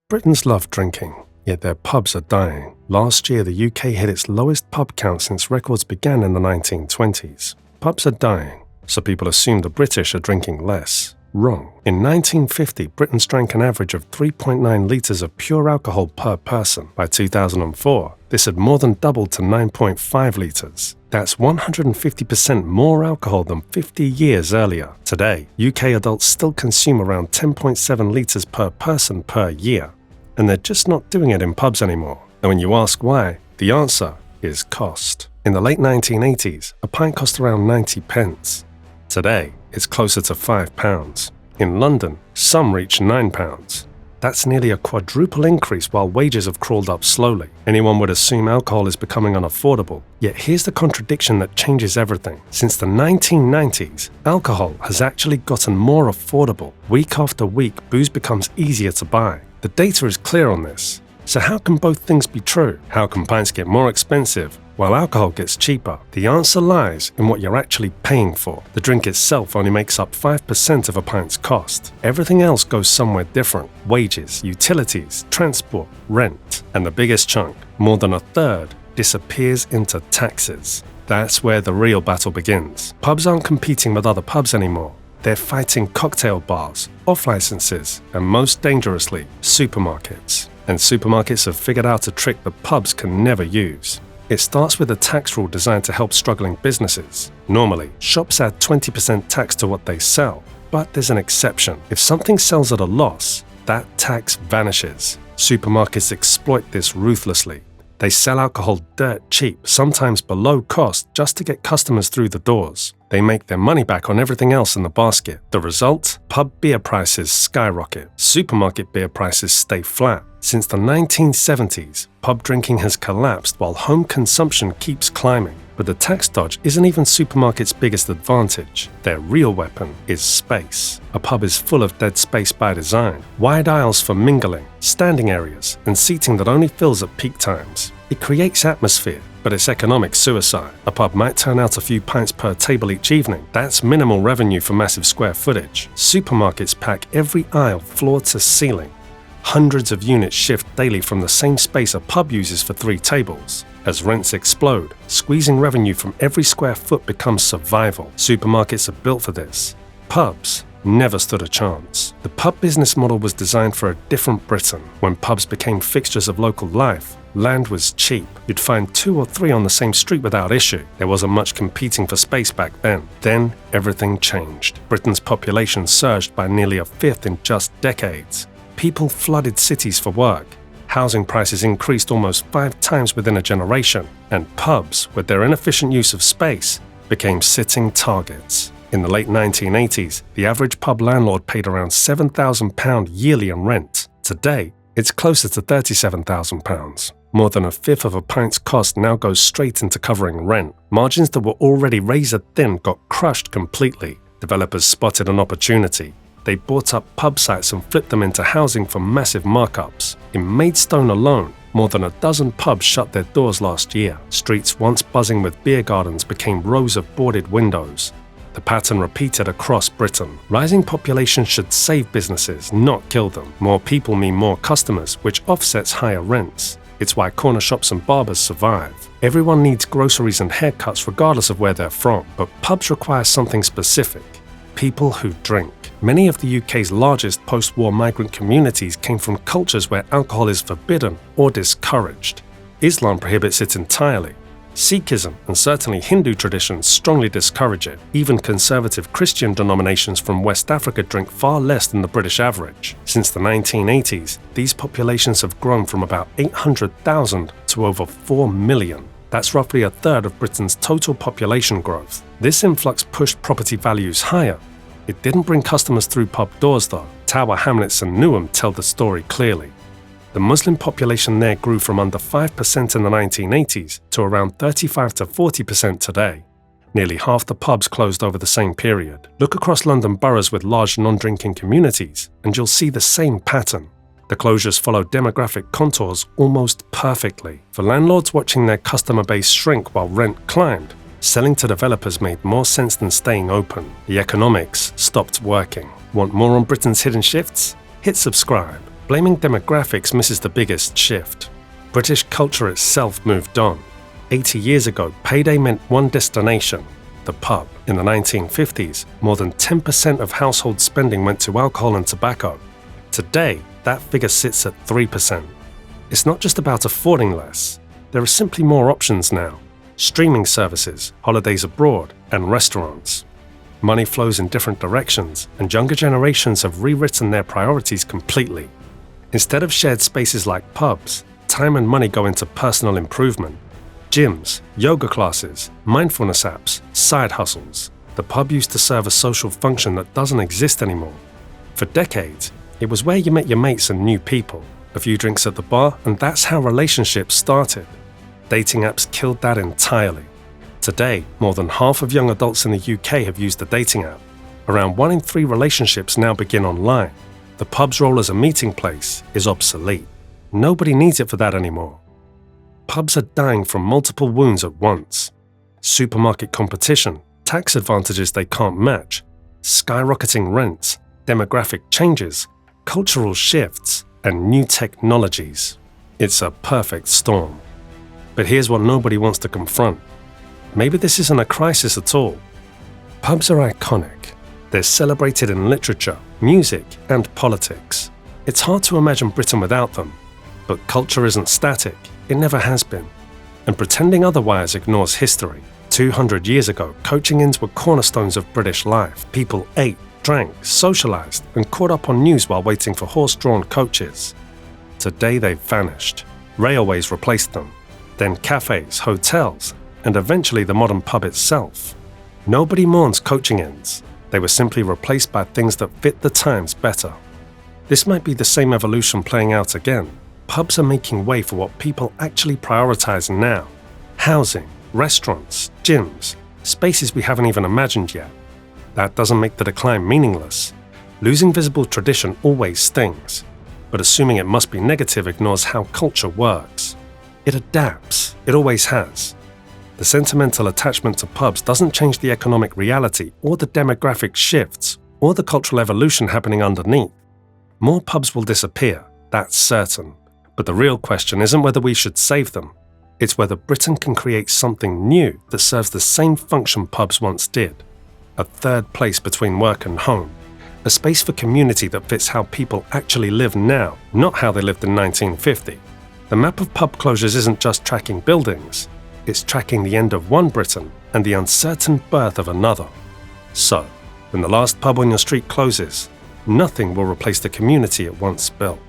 Britons love drinking, yet their pubs are dying. Last year, the UK hit its lowest pub count since records began in the 1920s. Pubs are dying, so people assume the British are drinking less. Wrong. In 1950, Britons drank an average of 3.9 litres of pure alcohol per person. By 2004, this had more than doubled to 9.5 litres. That's 150% more alcohol than 50 years earlier. Today, UK adults still consume around 10.7 litres per person per year, and they're just not doing it in pubs anymore. And when you ask why, the answer is cost. In the late 1980s, a pint cost around 90 pence. Today, it's closer to £5. In London, some reach £9. That's nearly a quadruple increase while wages have crawled up slowly. Anyone would assume alcohol is becoming unaffordable. Yet here's the contradiction that changes everything. Since the 1990s, alcohol has actually gotten more affordable. Week after week, booze becomes easier to buy. The data is clear on this. So how can both things be true? How can pints get more expensive while alcohol gets cheaper? The answer lies in what you're actually paying for. The drink itself only makes up 5% of a pint's cost. Everything else goes somewhere different: wages, utilities, transport, rent. And the biggest chunk, more than a third, disappears into taxes. That's where the real battle begins. Pubs aren't competing with other pubs anymore. They're fighting cocktail bars, off-licenses, and most dangerously, supermarkets. And supermarkets have figured out a trick the pubs can never use. It starts with a tax rule designed to help struggling businesses. Normally, shops add 20% tax to what they sell, but there's an exception. If something sells at a loss, that tax vanishes. Supermarkets exploit this ruthlessly. They sell alcohol dirt cheap, sometimes below cost, just to get customers through the doors. They make their money back on everything else in the basket. The result? Pub beer prices skyrocket. Supermarket beer prices stay flat. Since the 1970s, pub drinking has collapsed while home consumption keeps climbing. But the tax dodge isn't even supermarkets' biggest advantage. Their real weapon is space. A pub is full of dead space by design. Wide aisles for mingling, standing areas, and seating that only fills at peak times. It creates atmosphere, but it's economic suicide. A pub might turn out a few pints per table each evening. That's minimal revenue for massive square footage. Supermarkets pack every aisle floor to ceiling. Hundreds of units shift daily from the same space a pub uses for 3 tables. As rents explode, squeezing revenue from every square foot becomes survival. Supermarkets are built for this. Pubs never stood a chance. The pub business model was designed for a different Britain. When pubs became fixtures of local life, land was cheap. You'd find 2 or 3 on the same street without issue. There wasn't much competing for space back then. Then everything changed. Britain's population surged by nearly a fifth in just decades. People flooded cities for work. Housing prices increased almost 5 times within a generation, and pubs, with their inefficient use of space, became sitting targets. In the late 1980s, the average pub landlord paid around £7,000 yearly in rent. Today, it's closer to £37,000. More than a fifth of a pint's cost now goes straight into covering rent. Margins that were already razor-thin got crushed completely. Developers spotted an opportunity. They bought up pub sites and flipped them into housing for massive markups. In Maidstone alone, more than a dozen pubs shut their doors last year. Streets once buzzing with beer gardens became rows of boarded windows. The pattern repeated across Britain. Rising population should save businesses, not kill them. More people mean more customers, which offsets higher rents. It's why corner shops and barbers survive. Everyone needs groceries and haircuts regardless of where they're from, but pubs require something specific: people who drink. Many of the UK's largest post-war migrant communities came from cultures where alcohol is forbidden or discouraged. Islam prohibits it entirely. Sikhism and certainly Hindu traditions strongly discourage it. Even conservative Christian denominations from West Africa drink far less than the British average. Since the 1980s, these populations have grown from about 800,000 to over 4 million. That's roughly a third of Britain's total population growth. This influx pushed property values higher. It didn't bring customers through pub doors though. Tower Hamlets and Newham tell the story clearly. The Muslim population there grew from under 5% in the 1980s to around 35 to 40% today. Nearly half the pubs closed over the same period. Look across London boroughs with large non-drinking communities and you'll see the same pattern. The closures follow demographic contours almost perfectly. For landlords watching their customer base shrink while rent climbed, selling to developers made more sense than staying open. The economics stopped working. Want more on Britain's hidden shifts? Hit subscribe. Blaming demographics misses the biggest shift. British culture itself moved on. 80 years ago, payday meant one destination, the pub. In the 1950s, more than 10% of household spending went to alcohol and tobacco. Today, that figure sits at 3%. It's not just about affording less. There are simply more options now. Streaming services, holidays abroad, and restaurants. Money flows in different directions, and younger generations have rewritten their priorities completely. Instead of shared spaces like pubs, time and money go into personal improvement. Gyms, yoga classes, mindfulness apps, side hustles. The pub used to serve a social function that doesn't exist anymore. For decades, it was where you met your mates and new people. A few drinks at the bar, and that's how relationships started. Dating apps killed that entirely. Today, more than half of young adults in the UK have used a dating app. Around 1 in 3 relationships now begin online. The pub's role as a meeting place is obsolete. Nobody needs it for that anymore. Pubs are dying from multiple wounds at once. Supermarket competition, tax advantages they can't match, skyrocketing rents, demographic changes, cultural shifts, and new technologies. It's a perfect storm. But here's what nobody wants to confront. Maybe this isn't a crisis at all. Pubs are iconic. They're celebrated in literature, music, and politics. It's hard to imagine Britain without them. But culture isn't static. It never has been. And pretending otherwise ignores history. 200 years ago, coaching inns were cornerstones of British life. People ate, drank, socialized, and caught up on news while waiting for horse-drawn coaches. Today they've vanished. Railways replaced them. Then cafes, hotels, and eventually the modern pub itself. Nobody mourns coaching inns. They were simply replaced by things that fit the times better. This might be the same evolution playing out again. Pubs are making way for what people actually prioritize now. Housing, restaurants, gyms, spaces we haven't even imagined yet. That doesn't make the decline meaningless. Losing visible tradition always stings, but assuming it must be negative ignores how culture works. It adapts. It always has. The sentimental attachment to pubs doesn't change the economic reality or the demographic shifts or the cultural evolution happening underneath. More pubs will disappear, that's certain. But the real question isn't whether we should save them. It's whether Britain can create something new that serves the same function pubs once did. A third place between work and home. A space for community that fits how people actually live now, not how they lived in 1950. The map of pub closures isn't just tracking buildings. It's tracking the end of one Britain and the uncertain birth of another. So, when the last pub on your street closes, nothing will replace the community it once built.